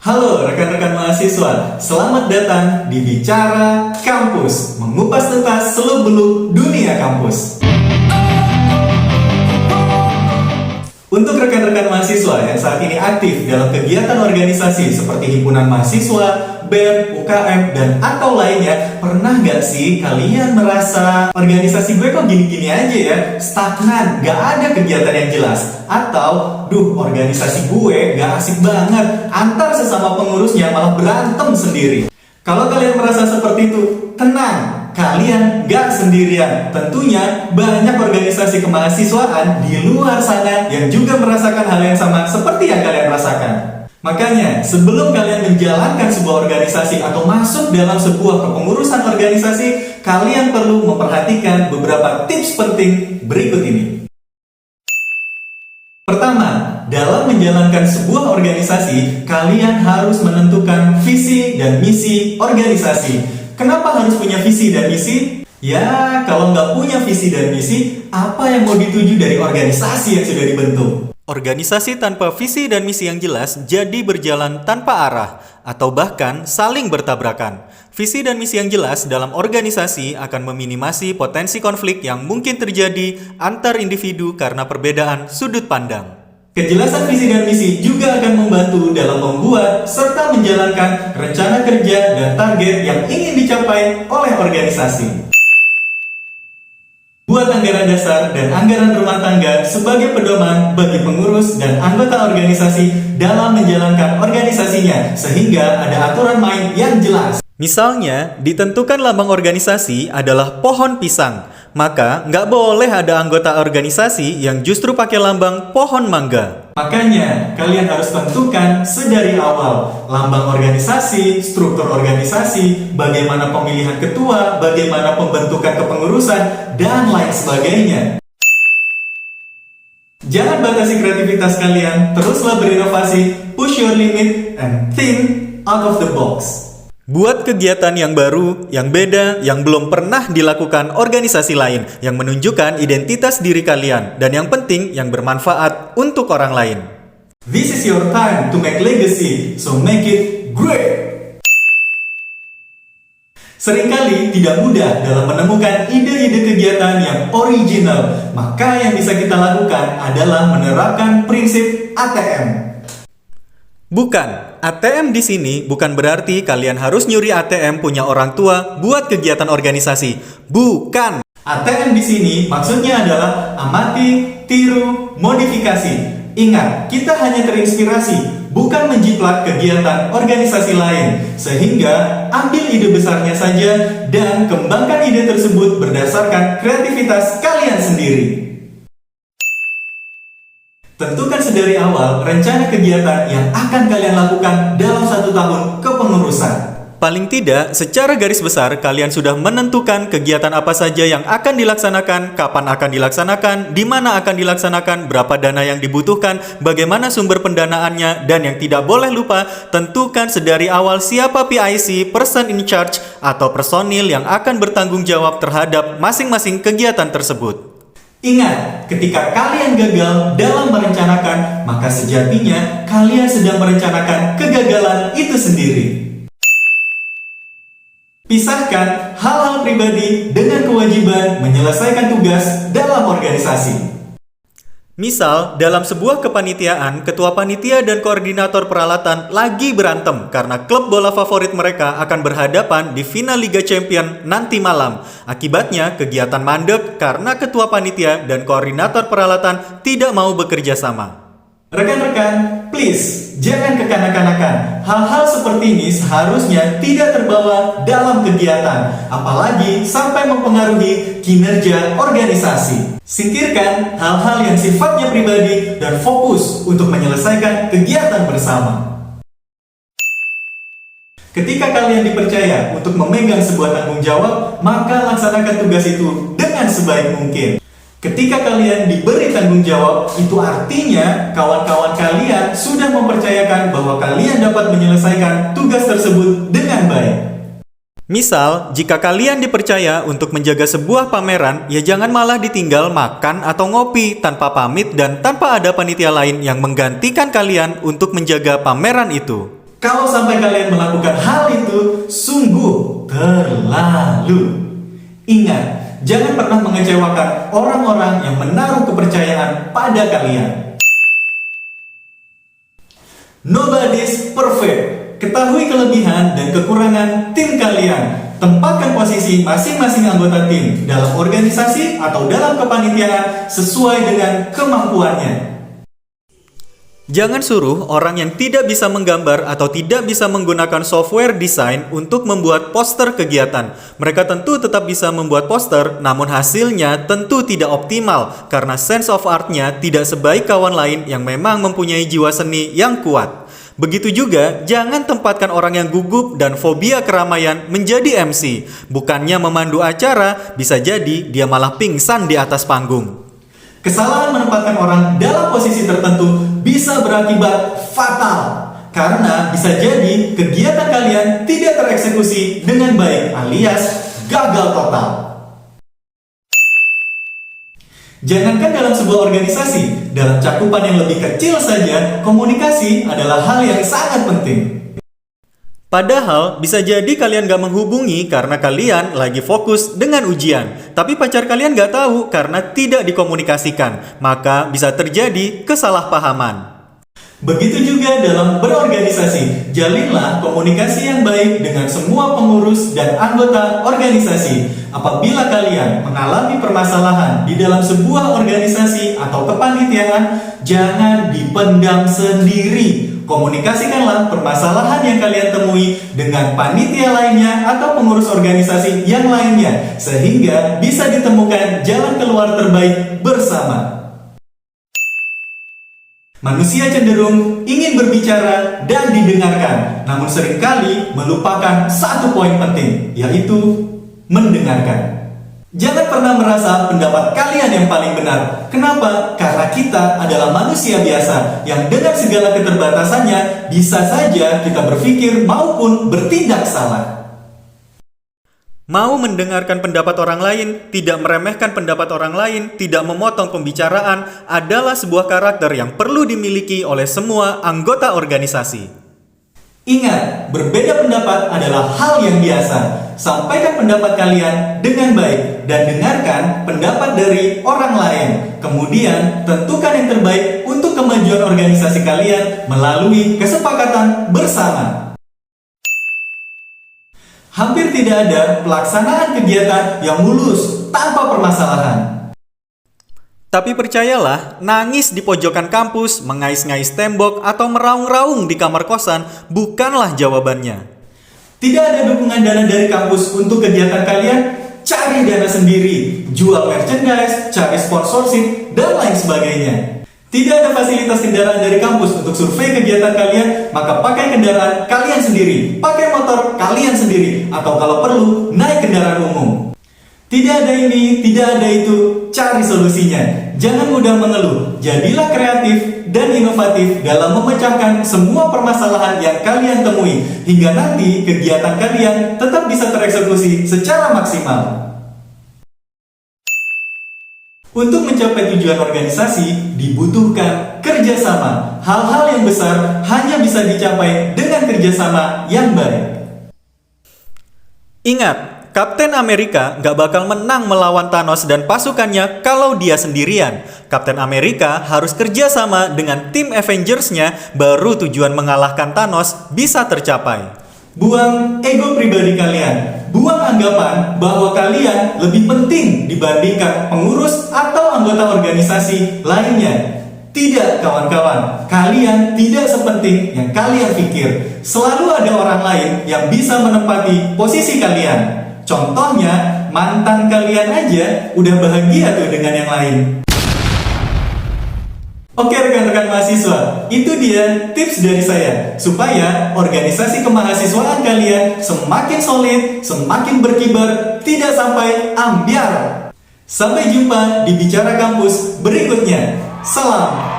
Halo rekan-rekan mahasiswa, selamat datang di Bicara Kampus, mengupas tuntas seluk-beluk dunia kampus. Untuk rekan-rekan mahasiswa yang saat ini aktif dalam kegiatan organisasi seperti himpunan mahasiswa, BEM, UKM, dan atau lainnya, pernah gak sih kalian merasa organisasi gue kok gini-gini aja ya, stagnan, gak ada kegiatan yang jelas, atau organisasi gue gak asik banget, antar sesama pengurusnya malah berantem sendiri. Kalau kalian merasa seperti itu, tenang, kalian gak sendirian. Tentunya banyak organisasi kemahasiswaan di luar sana yang juga merasakan hal yang sama seperti yang kalian rasakan. Makanya, sebelum kalian menjalankan sebuah organisasi atau masuk dalam sebuah kepengurusan organisasi, kalian perlu memperhatikan beberapa tips penting berikut ini. Pertama, dalam menjalankan sebuah organisasi, kalian harus menentukan visi dan misi organisasi. Kenapa harus punya visi dan misi? Ya, kalau nggak punya visi dan misi, apa yang mau dituju dari organisasi yang sudah dibentuk? Organisasi tanpa visi dan misi yang jelas jadi berjalan tanpa arah atau bahkan saling bertabrakan. Visi dan misi yang jelas dalam organisasi akan meminimasi potensi konflik yang mungkin terjadi antar individu karena perbedaan sudut pandang. Kejelasan visi dan misi juga akan membantu dalam membuat serta menjalankan rencana kerja dan target yang ingin dicapai oleh organisasi. Buat anggaran dasar dan anggaran rumah tangga sebagai pedoman bagi pengurus dan anggota organisasi dalam menjalankan organisasinya, sehingga ada aturan main yang jelas. Misalnya, ditentukan lambang organisasi adalah pohon pisang, maka nggak boleh ada anggota organisasi yang justru pakai lambang pohon mangga. Makanya, kalian harus tentukan sedari awal lambang organisasi, struktur organisasi, bagaimana pemilihan ketua, bagaimana pembentukan kepengurusan, dan lain sebagainya. Jangan batasi kreativitas kalian, teruslah berinovasi, push your limit, and think out of the box. Buat kegiatan yang baru, yang beda, yang belum pernah dilakukan organisasi lain, yang menunjukkan identitas diri kalian, dan yang penting, yang bermanfaat untuk orang lain. This is your time to make legacy, so make it great! Seringkali tidak mudah dalam menemukan ide-ide kegiatan yang original, maka yang bisa kita lakukan adalah menerapkan prinsip ATM. Bukan, ATM di sini bukan berarti kalian harus nyuri ATM punya orang tua buat kegiatan organisasi. Bukan. ATM di sini maksudnya adalah amati, tiru, modifikasi. Ingat, kita hanya terinspirasi, bukan menjiplak kegiatan organisasi lain. Sehingga ambil ide besarnya saja dan kembangkan ide tersebut berdasarkan kreativitas kalian sendiri. Tentukan sedari awal rencana kegiatan yang akan kalian lakukan dalam 1 tahun kepengurusan. Paling tidak, secara garis besar kalian sudah menentukan kegiatan apa saja yang akan dilaksanakan, kapan akan dilaksanakan, di mana akan dilaksanakan, berapa dana yang dibutuhkan, bagaimana sumber pendanaannya, dan yang tidak boleh lupa, tentukan sedari awal siapa PIC, person in charge, atau personil yang akan bertanggung jawab terhadap masing-masing kegiatan tersebut. Ingat, ketika kalian gagal dalam merencanakan, maka sejatinya kalian sedang merencanakan kegagalan itu sendiri. Pisahkan hal-hal pribadi dengan kewajiban menyelesaikan tugas dalam organisasi. Misal, dalam sebuah kepanitiaan, ketua panitia dan koordinator peralatan lagi berantem karena klub bola favorit mereka akan berhadapan di final Liga Champion nanti malam. Akibatnya, kegiatan mandek karena ketua panitia dan koordinator peralatan tidak mau bekerja sama. Rekan-rekan, please, jangan kekanak-kanakan. Hal-hal seperti ini seharusnya tidak terbawa dalam kegiatan, apalagi sampai mempengaruhi kinerja organisasi. Singkirkan hal-hal yang sifatnya pribadi dan fokus untuk menyelesaikan kegiatan bersama. Ketika kalian dipercaya untuk memegang sebuah tanggung jawab, maka laksanakan tugas itu dengan sebaik mungkin. Ketika kalian diberi tanggung jawab, itu artinya kawan-kawan kalian sudah mempercayakan bahwa kalian dapat menyelesaikan tugas tersebut dengan baik. Misal, jika kalian dipercaya untuk menjaga sebuah pameran, ya jangan malah ditinggal makan atau ngopi tanpa pamit dan tanpa ada panitia lain yang menggantikan kalian untuk menjaga pameran itu. Kalau sampai kalian melakukan hal itu, sungguh terlalu. Ingat, jangan pernah mengecewakan orang-orang yang menaruh kepercayaan pada kalian. Nobody's perfect. Ketahui kelebihan dan kekurangan tim kalian. Tempatkan posisi masing-masing anggota tim dalam organisasi atau dalam kepanitiaan sesuai dengan kemampuannya. Jangan suruh orang yang tidak bisa menggambar atau tidak bisa menggunakan software desain untuk membuat poster kegiatan. Mereka tentu tetap bisa membuat poster, namun hasilnya tentu tidak optimal karena sense of art-nya tidak sebaik kawan lain yang memang mempunyai jiwa seni yang kuat. Begitu juga, jangan tempatkan orang yang gugup dan fobia keramaian menjadi MC. Bukannya memandu acara, bisa jadi dia malah pingsan di atas panggung. Kesalahan menempatkan orang dalam posisi tertentu bisa berakibat fatal karena bisa jadi kegiatan kalian tidak tereksekusi dengan baik alias gagal total. Jangankan dalam sebuah organisasi, dalam cakupan yang lebih kecil saja, komunikasi adalah hal yang sangat penting. Padahal bisa jadi kalian gak menghubungi karena kalian lagi fokus dengan ujian. Tapi pacar kalian gak tahu karena tidak dikomunikasikan. Maka bisa terjadi kesalahpahaman. Begitu juga dalam berorganisasi. Jalinlah komunikasi yang baik dengan semua pengurus dan anggota organisasi. Apabila kalian mengalami permasalahan di dalam sebuah organisasi atau kepanitiaan, jangan dipendam sendiri. Komunikasikanlah permasalahan yang kalian temui dengan panitia lainnya atau pengurus organisasi yang lainnya, sehingga bisa ditemukan jalan keluar terbaik bersama. Manusia cenderung ingin berbicara dan didengarkan, namun seringkali melupakan satu poin penting, yaitu mendengarkan. Jangan pernah merasa pendapat kalian yang paling benar. Kenapa? Karena kita adalah manusia biasa yang dengan segala keterbatasannya bisa saja kita berpikir maupun bertindak salah. Mau mendengarkan pendapat orang lain, tidak meremehkan pendapat orang lain, tidak memotong pembicaraan adalah sebuah karakter yang perlu dimiliki oleh semua anggota organisasi. Ingat, berbeda pendapat adalah hal yang biasa. Sampaikan pendapat kalian dengan baik dan dengarkan pendapat dari orang lain. Kemudian, tentukan yang terbaik untuk kemajuan organisasi kalian melalui kesepakatan bersama. Hampir tidak ada pelaksanaan kegiatan yang mulus tanpa permasalahan. Tapi percayalah, nangis di pojokan kampus, mengais-ngais tembok, atau meraung-raung di kamar kosan bukanlah jawabannya. Tidak ada dukungan dana dari kampus untuk kegiatan kalian? Cari dana sendiri, jual merchandise, cari sponsorship, dan lain sebagainya. Tidak ada fasilitas kendaraan dari kampus untuk survei kegiatan kalian, maka pakai kendaraan kalian sendiri, pakai motor kalian sendiri, atau kalau perlu, naik kendaraan umum. Tidak ada ini, tidak ada itu, cari solusinya. Jangan mudah mengeluh, jadilah kreatif dan inovatif dalam memecahkan semua permasalahan yang kalian temui, hingga nanti kegiatan kalian tetap bisa tereksekusi secara maksimal. Untuk mencapai tujuan organisasi, dibutuhkan kerjasama. Hal-hal yang besar hanya bisa dicapai dengan kerjasama yang baik. Ingat, Kapten Amerika gak bakal menang melawan Thanos dan pasukannya kalau dia sendirian. Kapten Amerika harus kerjasama dengan tim Avengers-nya, baru tujuan mengalahkan Thanos bisa tercapai. Buang ego pribadi kalian. Buang anggapan bahwa kalian lebih penting dibandingkan pengurus atau anggota organisasi lainnya. Tidak, kawan-kawan, kalian tidak sepenting yang kalian pikir. Selalu ada orang lain yang bisa menempati posisi kalian. Contohnya, mantan kalian aja udah bahagia tuh dengan yang lain. Oke rekan-rekan mahasiswa, itu dia tips dari saya supaya organisasi kemahasiswaan kalian semakin solid, semakin berkibar, tidak sampai ambiar. Sampai jumpa di Bicara Kampus berikutnya. Salam.